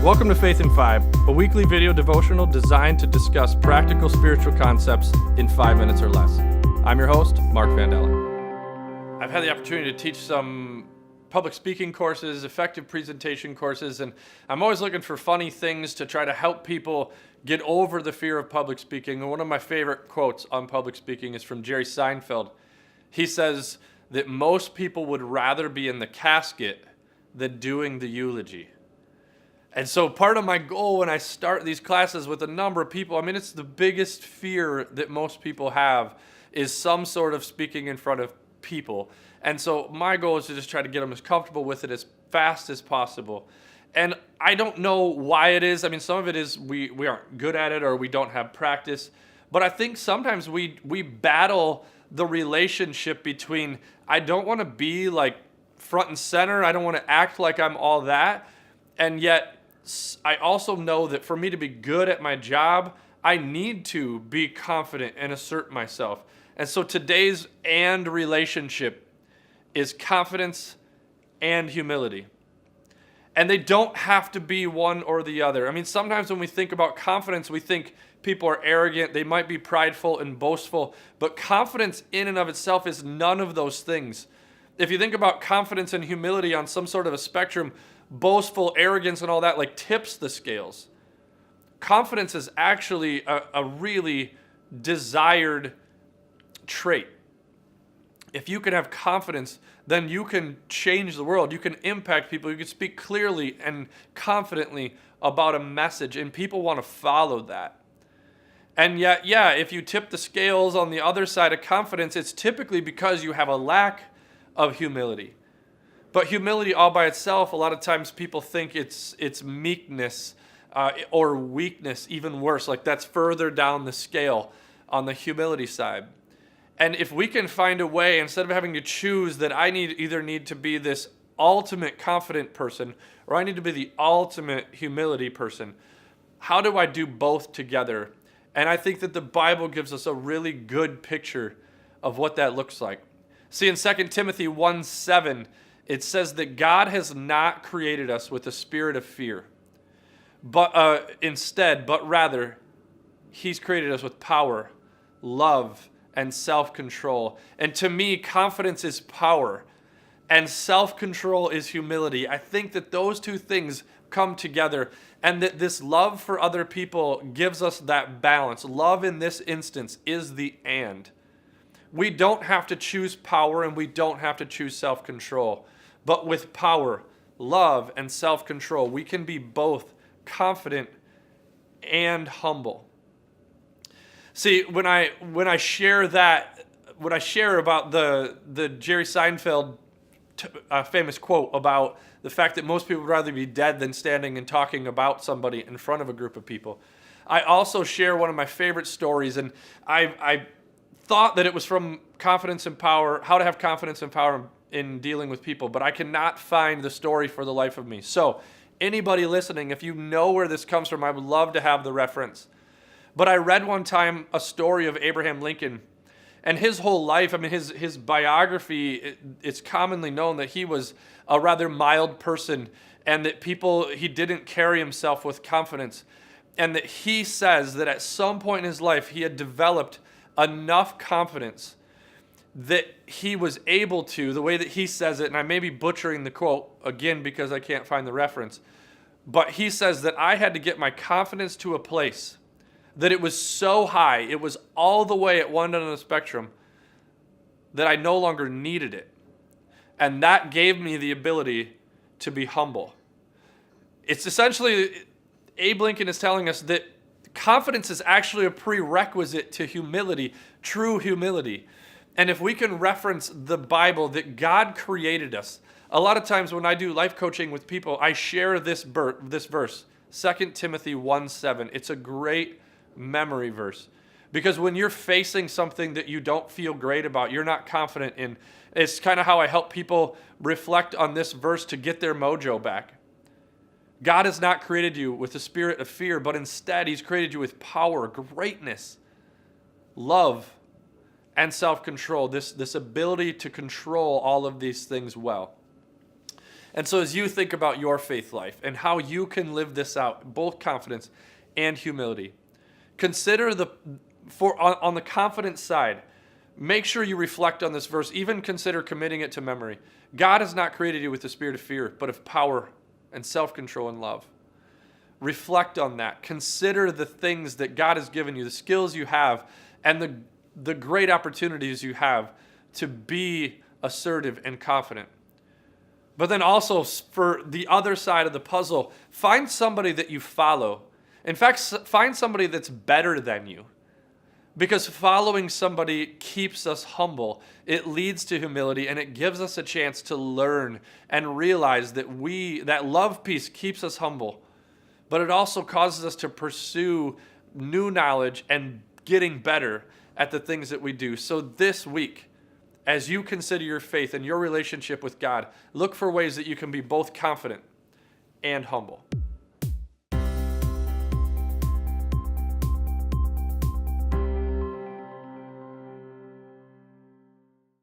Welcome to Faith in 5, a weekly video devotional designed to discuss practical spiritual concepts in 5 minutes or less. I'm your host, Mark Vandella. I've had the opportunity to teach some public speaking courses, effective presentation courses, and I'm always looking for funny things to try to help people get over the fear of public speaking. And one of my favorite quotes on public speaking is from Jerry Seinfeld. He says that most people would rather be in the casket than doing the eulogy. And so part of my goal when I start these classes with a number of people, it's the biggest fear that most people have is some sort of speaking in front of people. And so my goal is to just try to get them as comfortable with it as fast as possible. And I don't know why it is. Some of it is we aren't good at it or we don't have practice. But I think sometimes we battle the relationship between I don't want to be like front and center. I don't want to act like I'm all that. And yet I also know that for me to be good at my job, I need to be confident and assert myself. And so today's and relationship is confidence and humility. And they don't have to be one or the other. Sometimes when we think about confidence, we think people are arrogant, they might be prideful and boastful, but confidence in and of itself is none of those things. If you think about confidence and humility on some sort of a spectrum, boastful, arrogance, and all that tips the scales. Confidence is actually a really desired trait. If you can have confidence, then you can change the world. You can impact people. You can speak clearly and confidently about a message, and people want to follow that. And yet, if you tip the scales on the other side of confidence, it's typically because you have a lack of humility. But humility all by itself, a lot of times people think it's meekness or weakness, even worse. That's further down the scale on the humility side. And if we can find a way, instead of having to choose that I either need to be this ultimate confident person or I need to be the ultimate humility person, how do I do both together? And I think that the Bible gives us a really good picture of what that looks like. See, in 2 Timothy 1:7, it says that God has not created us with a spirit of fear, but rather, He's created us with power, love, and self-control. And to me, confidence is power, and self-control is humility. I think that those two things come together, and that this love for other people gives us that balance. Love in this instance is the and. We don't have to choose power, and we don't have to choose self-control. But with power, love, and self-control, we can be both confident and humble. See, when I share about the Jerry Seinfeld famous quote about the fact that most people would rather be dead than standing and talking about somebody in front of a group of people, I also share one of my favorite stories, and I thought that it was from Confidence and Power, How to Have Confidence and Power in Dealing with People, but I cannot find the story for the life of me. So anybody listening, if you know where this comes from, I would love to have the reference. But I read one time a story of Abraham Lincoln and his whole life. His biography, it's commonly known that he was a rather mild person and that he didn't carry himself with confidence. And that he says that at some point in his life, he had developed enough confidence that he was able to, the way that he says it, and I may be butchering the quote again because I can't find the reference, but he says that I had to get my confidence to a place that it was so high, it was all the way at one end of the spectrum, that I no longer needed it. And that gave me the ability to be humble. It's essentially, Abe Lincoln is telling us that confidence is actually a prerequisite to humility, true humility. And if we can reference the Bible that God created us, a lot of times when I do life coaching with people, I share this verse, 2 Timothy 1:7. It's a great memory verse. Because when you're facing something that you don't feel great about, you're not confident in, it's kind of how I help people reflect on this verse to get their mojo back. God has not created you with a spirit of fear, but instead He's created you with power, greatness, love, and self-control, this ability to control all of these things well. And so as you think about your faith life and how you can live this out, both confidence and humility, consider on the confidence side, make sure you reflect on this verse, even consider committing it to memory. God has not created you with the spirit of fear, but of power and self-control and love. Reflect on that. Consider the things that God has given you, the skills you have, and the great opportunities you have to be assertive and confident. But then also, for the other side of the puzzle, find somebody that you follow. In fact, find somebody that's better than you. Because following somebody keeps us humble. It leads to humility, and it gives us a chance to learn and realize that that love piece keeps us humble. But it also causes us to pursue new knowledge and getting better at the things that we do. So this week, as you consider your faith and your relationship with God, look for ways that you can be both confident and humble.